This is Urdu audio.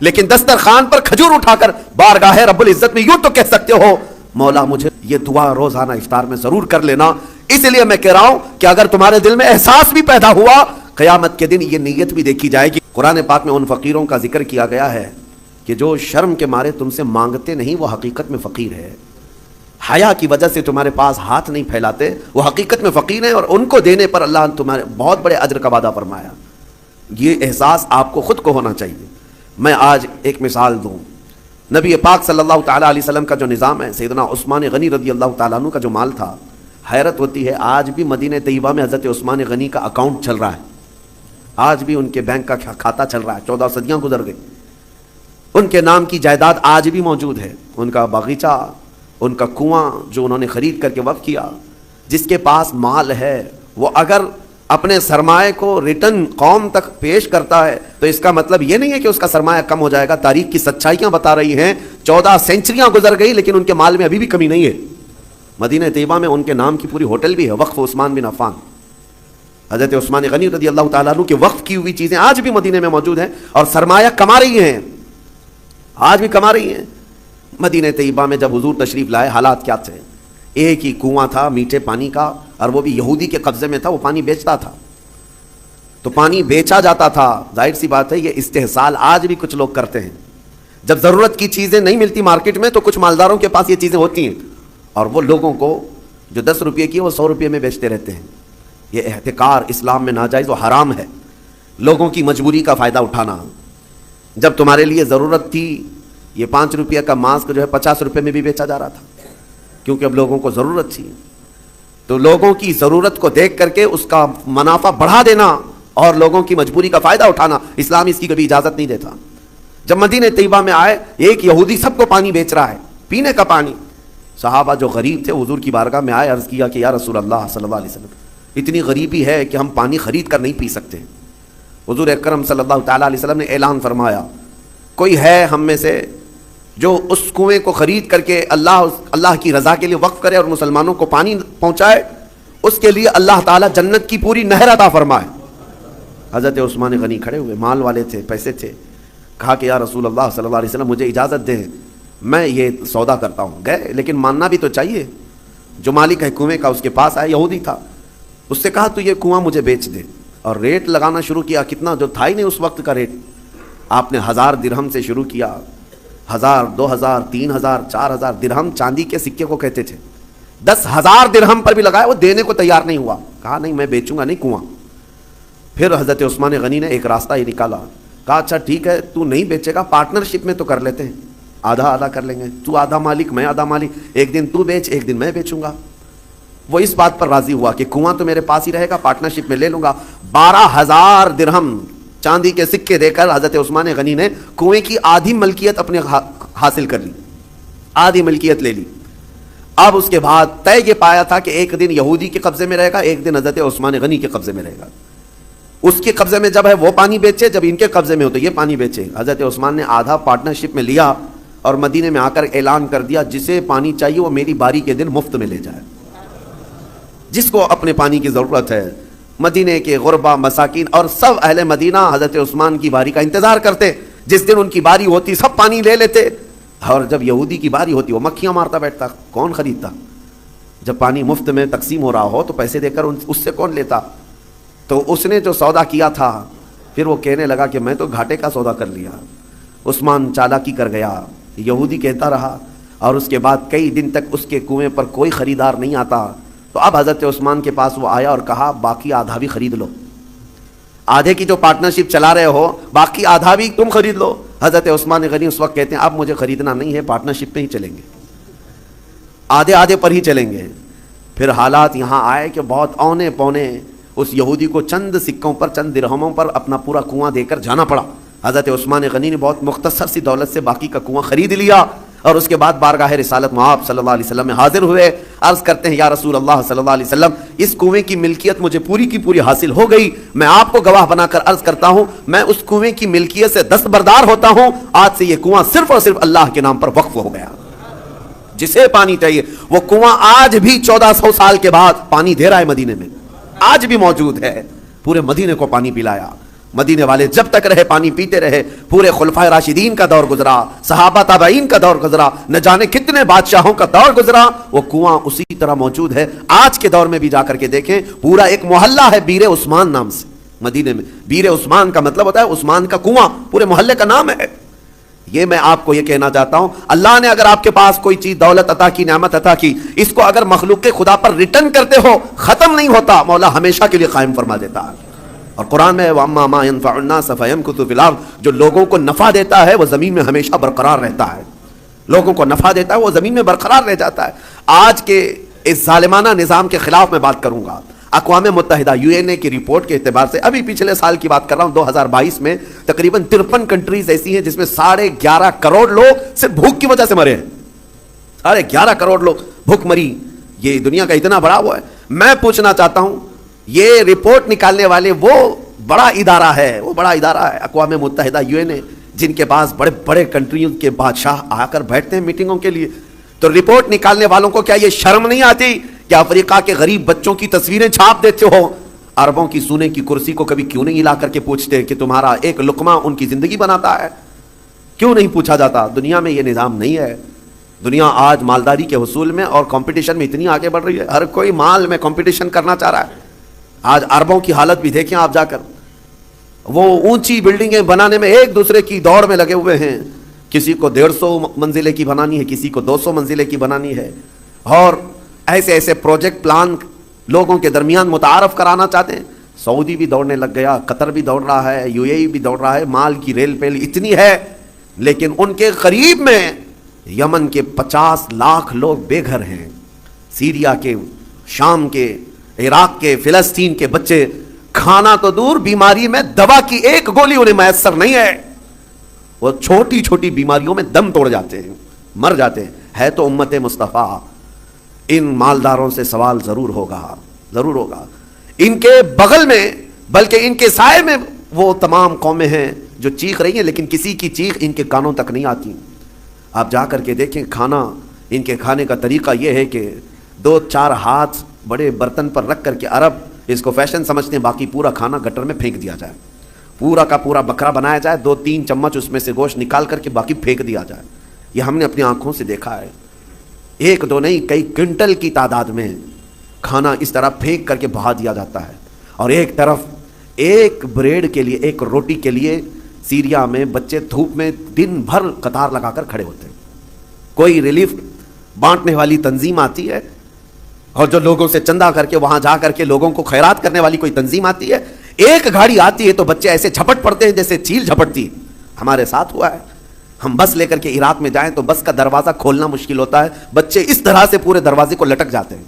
لیکن دسترخوان پر کھجور اٹھا کر بارگاہ رب العزت میں یوں تو کہہ سکتے ہو مولا مجھے یہ دعا روزانہ افطار میں ضرور کر لینا. اس لیے میں کہہ رہا ہوں کہ اگر تمہارے دل میں احساس بھی پیدا ہوا, قیامت کے دن یہ نیت بھی دیکھی جائے گی. قرآن پاک میں ان فقیروں کا ذکر کیا گیا ہے کہ جو شرم کے مارے تم سے مانگتے نہیں وہ حقیقت میں فقیر ہے. حیا کی وجہ سے تمہارے پاس ہاتھ نہیں پھیلاتے وہ حقیقت میں فقیر ہیں, اور ان کو دینے پر اللہ نے تمہارے بہت بڑے اجر کا وعدہ فرمایا. یہ احساس آپ کو خود کو ہونا چاہیے. میں آج ایک مثال دوں. نبی پاک صلی اللہ تعالیٰ علیہ وسلم کا جو نظام ہے, سیدنا عثمان غنی رضی اللہ تعالیٰ عنہ کا جو مال تھا, حیرت ہوتی ہے آج بھی مدینہ طیبہ میں حضرت عثمان غنی کا اکاؤنٹ چل رہا ہے. آج بھی ان کے بینک کا کھاتا چل رہا ہے. 14 صدیاں گزر گئی. ان کے نام کی جائیداد آج بھی موجود ہے. ان کا باغیچہ, ان کا کنواں جو انہوں نے خرید کر کے وقف کیا. جس کے پاس مال ہے وہ اگر اپنے سرمایہ کو ریٹرن قوم تک پیش کرتا ہے تو اس کا مطلب یہ نہیں ہے کہ اس کا سرمایہ کم ہو جائے گا. تاریخ کی سچائیاں بتا رہی ہیں 14 سینچریاں گزر گئی لیکن ان کے مال میں ابھی بھی کمی نہیں ہے. مدینہ طیبہ میں ان کے نام کی پوری ہوٹل بھی ہے, وقف عثمان بن عفان. حضرت عثمان غنی رضی اللہ تعالیٰ عنہ کے وقف کی ہوئی چیزیں آج بھی مدینہ میں موجود ہیں اور سرمایہ کما رہی ہیں, آج بھی کما رہی ہیں. مدینہ طیبہ میں جب حضور تشریف لائے حالات کیا تھے؟ ایک ہی کنواں تھا میٹھے پانی کا, اور وہ بھی یہودی کے قبضے میں تھا. وہ پانی بیچتا تھا تو پانی بیچا جاتا تھا. ظاہر سی بات ہے یہ استحصال آج بھی کچھ لوگ کرتے ہیں. جب ضرورت کی چیزیں نہیں ملتی مارکیٹ میں تو کچھ مالداروں کے پاس یہ چیزیں ہوتی ہیں اور وہ لوگوں کو جو 10 روپے کی وہ 100 روپے میں بیچتے رہتے ہیں. یہ احتکار اسلام میں ناجائز و حرام ہے. لوگوں کی مجبوری کا فائدہ اٹھانا. جب تمہارے لیے ضرورت تھی یہ 5 روپیہ کا ماسک جو ہے 50 روپے میں بھی بیچا جا رہا تھا, کیونکہ اب لوگوں کو ضرورت تھی. تو لوگوں کی ضرورت کو دیکھ کر کے اس کا منافع بڑھا دینا اور لوگوں کی مجبوری کا فائدہ اٹھانا, اسلام اس کی کبھی اجازت نہیں دیتا. جب مدینہ طیبہ میں آئے, ایک یہودی سب کو پانی بیچ رہا ہے, پینے کا پانی. صحابہ جو غریب تھے حضور کی بارگاہ میں آئے, عرض کیا کہ یا رسول اللہ صلی اللہ علیہ وسلم اتنی غریبی ہے کہ ہم پانی خرید کر نہیں پی سکتے. حضور اکرم صلی اللہ تعالیٰ علیہ وسلم نے اعلان فرمایا, کوئی ہے ہم میں سے جو اس کنویں کو خرید کر کے اللہ کی رضا کے لیے وقف کرے اور مسلمانوں کو پانی پہنچائے, اس کے لیے اللہ تعالیٰ جنت کی پوری نہر عطا فرمائے. حضرت عثمان غنی کھڑے ہوئے, مال والے تھے, پیسے تھے. کہا کہ یا رسول اللہ صلی اللہ علیہ وسلم مجھے اجازت دیں, میں یہ سودا کرتا ہوں. گئے, لیکن ماننا بھی تو چاہیے. جو مالک ہے کنویں کا اس کے پاس آیا, یہودی تھا. اس سے کہا تو یہ کنواں مجھے بیچ دے, اور ریٹ لگانا شروع کیا. کتنا جو تھا ہی نہیں اس وقت کا ریٹ. آپ نے 1000 درہم سے شروع کیا. 1000, 2000, 3000, 4000 درہم چاندی کے سکے کو کہتے تھے. 10,000 درہم پر بھی لگایا, وہ دینے کو تیار نہیں ہوا. کہا نہیں میں بیچوں گا نہیں کنواں. پھر حضرت عثمان غنی نے ایک راستہ یہ نکالا. کہا اچھا ٹھیک ہے تو نہیں بیچے گا, پارٹنرشپ میں تو کر لیتے ہیں, آدھا آدھا کر لیں گے, تو آدھا مالک میں آدھا مالک, ایک دن تو بیچ ایک دن میں بیچوں گا. وہ اس بات پر راضی ہوا کہ کنواں تو میرے پاس ہی رہے گا, پارٹنرشپ میں لے لوں گا. 12,000 درہم چاندی کے سکے دے کر حضرت عثمان غنی نے کنویں کی آدھی ملکیت اپنے حاصل کر لی, آدھی ملکیت لے لی. اب اس کے بعد طے یہ پایا تھا کہ ایک دن یہودی کے قبضے میں رہے گا, ایک دن حضرت عثمان غنی کے قبضے میں رہے گا. اس کے قبضے میں جب ہے وہ پانی بیچے, جب ان کے قبضے میں ہو تو یہ پانی بیچے. حضرت عثمان نے آدھا پارٹنرشپ میں لیا اور مدینے میں آ کر اعلان کر دیا جسے پانی چاہیے وہ میری باری کے دن مفت میں لے جائے. جس کو اپنے پانی کی ضرورت ہے. مدینے کے غربا, مساکین اور سب اہل مدینہ حضرت عثمان کی باری کا انتظار کرتے. جس دن ان کی باری ہوتی سب پانی لے لیتے, اور جب یہودی کی باری ہوتی وہ مکھیاں مارتا بیٹھتا. کون خریدتا؟ جب پانی مفت میں تقسیم ہو رہا ہو تو پیسے دے کر اس سے کون لیتا؟ تو اس نے جو سودا کیا تھا پھر وہ کہنے لگا کہ میں تو گھاٹے کا سودا کر لیا. عثمان چالاکی کر گیا, یہودی کہتا رہا, اور اس کے بعد کئی دن تک اس کے کنویں پر کوئی خریدار نہیں آتا. تو اب حضرت عثمان کے پاس وہ آیا اور کہا باقی آدھا بھی خرید لو, آدھے کی جو پارٹنرشپ چلا رہے ہو باقی آدھا بھی تم خرید لو. حضرت عثمان غنی اس وقت کہتے ہیں اب مجھے خریدنا نہیں ہے, پارٹنرشپ پہ ہی چلیں گے, آدھے آدھے پر ہی چلیں گے. پھر حالات یہاں آئے کہ بہت اونے پونے اس یہودی کو چند سکوں پر, چند درہموں پر اپنا پورا کنواں دے کر جانا پڑا. حضرت عثمان غنی نے بہت مختصر سی دولت سے باقی کا کنواں خرید لیا, اور اس کے بعد بارگاہ رسالت آپ صلی اللہ علیہ وسلم میں حاضر ہوئے. عرض کرتے ہیں یا رسول اللہ صلی اللہ علیہ وسلم اس کنویں کی ملکیت مجھے پوری کی پوری حاصل ہو گئی. میں آپ کو گواہ بنا کر عرض کرتا ہوں میں اس کنویں کی ملکیت سے دستبردار ہوتا ہوں. آج سے یہ کنواں صرف اور صرف اللہ کے نام پر وقف ہو گیا. جسے پانی چاہیے وہ کنواں آج بھی 1400 سال کے بعد پانی دے رہا ہے, مدینے میں آج بھی موجود ہے. پورے مدینے کو پانی پلایا. مدینے والے جب تک رہے پانی پیتے رہے. پورے خلفائے راشدین کا دور گزرا, صحابہ تابعین کا دور گزرا, نہ جانے کتنے بادشاہوں کا دور گزرا, وہ کنواں اسی طرح موجود ہے. آج کے دور میں بھی جا کر کے دیکھیں, پورا ایک محلہ ہے بیر عثمان نام سے مدینے میں. بیر عثمان کا مطلب ہوتا ہے عثمان کا کنواں, پورے محلے کا نام ہے. یہ میں آپ کو یہ کہنا چاہتا ہوں, اللہ نے اگر آپ کے پاس کوئی چیز دولت عطا کی, نعمت عطا کی, اس کو اگر مخلوق کے خدا پر ریٹرن کرتے ہو, ختم نہیں ہوتا, مولا ہمیشہ کے لیے قائم فرما دیتا ہے. اور قرآن میں وَأَمَّا مَا يَنْفَعُ النَّاسَ فَيَمْكُثُ فِي الْأَرْضِ, جو لوگوں کو نفع دیتا ہے وہ زمین میں ہمیشہ برقرار رہتا ہے. لوگوں کو نفع دیتا ہے وہ زمین میں برقرار رہ جاتا ہے. آج کے اس ظالمانہ نظام کے خلاف میں بات کروں گا. اقوام متحدہ UN کی رپورٹ کے اعتبار سے, ابھی پچھلے سال کی بات کر رہا ہوں, 2022 میں تقریباً 53 کنٹریز ایسی ہیں جس میں 11.5 کروڑ لوگ صرف بھوک کی وجہ سے مرے ہیں. 11.5 کروڑ لوگ بھوک مری. یہ دنیا کا اتنا بڑا وہ ہے. میں پوچھنا چاہتا ہوں, یہ رپورٹ نکالنے والے وہ بڑا ادارہ ہے, وہ بڑا ادارہ ہے اقوام متحدہ UN, جن کے پاس بڑے بڑے کنٹریوں کے بادشاہ آ کر بیٹھتے ہیں میٹنگوں کے لیے. تو رپورٹ نکالنے والوں کو کیا یہ شرم نہیں آتی کہ افریقہ کے غریب بچوں کی تصویریں چھاپ دیتے ہو؟ عربوں کی سونے کی کرسی کو کبھی کیوں نہیں لا کر کے پوچھتے کہ تمہارا ایک لقمہ ان کی زندگی بناتا ہے؟ کیوں نہیں پوچھا جاتا؟ دنیا میں یہ نظام نہیں ہے. دنیا آج مالداری کے حصول میں اور کمپٹیشن میں اتنی آگے بڑھ رہی ہے, ہر کوئی مال میں کمپٹیشن کرنا چاہ رہا ہے. آج عربوں کی حالت بھی دیکھیں آپ جا کر, وہ اونچی بلڈنگیں بنانے میں ایک دوسرے کی دوڑ میں لگے ہوئے ہیں. کسی کو 150 منزلے کی بنانی ہے, کسی کو 200 منزلے کی بنانی ہے, اور ایسے ایسے پروجیکٹ پلان لوگوں کے درمیان متعارف کرانا چاہتے ہیں. سعودی بھی دوڑنے لگ گیا, قطر بھی دوڑ رہا ہے, UAE بھی دوڑ رہا ہے. مال کی ریل پیل اتنی ہے, لیکن ان کے قریب میں یمن کے 50 لاکھ لوگ بے گھر ہیں. سیریا کے, شام کے, عراق کے, فلسطین کے بچے, کھانا تو دور, بیماری میں دوا کی ایک گولی انہیں میسر نہیں ہے. وہ چھوٹی چھوٹی بیماریوں میں دم توڑ جاتے ہیں, مر جاتے ہیں. ہے تو امت مصطفیٰ. ان مالداروں سے سوال ضرور ہوگا, ضرور ہوگا. ان کے بغل میں, بلکہ ان کے سائے میں وہ تمام قومیں ہیں جو چیخ رہی ہیں, لیکن کسی کی چیخ ان کے کانوں تک نہیں آتی. آپ جا کر کے دیکھیں, کھانا ان کے کھانے کا طریقہ یہ ہے کہ 2-4 ہاتھ بڑے برتن پر رکھ کر کے, عرب اس کو فیشن سمجھتے ہیں, باقی پورا کھانا گٹر میں پھینک دیا جائے. پورا کا پورا بکرا بنایا جائے, 2-3 چمچ اس میں سے گوشت نکال کر کے باقی پھینک دیا جائے. یہ ہم نے اپنی آنکھوں سے دیکھا ہے. 1-2 نہیں, کئی کنٹل کی تعداد میں کھانا اس طرح پھینک کر کے بہا دیا جاتا ہے. اور ایک طرف ایک بریڈ کے لیے, ایک روٹی کے لیے سیریا میں بچے دھوپ میں دن بھر قطار لگا کر کھڑے ہوتے ہیں. کوئی ریلیف بانٹنے والی تنظیم آتی ہے, اور جو لوگوں سے چندہ کر کے وہاں جا کر کے لوگوں کو خیرات کرنے والی کوئی تنظیم آتی ہے, ایک گاڑی آتی ہے تو بچے ایسے جھپٹ پڑتے ہیں جیسے چیل جھپٹتی. ہمارے ساتھ ہوا ہے. ہم بس لے کر کے عراق میں جائیں تو بس کا دروازہ کھولنا مشکل ہوتا ہے, بچے اس طرح سے پورے دروازے کو لٹک جاتے ہیں.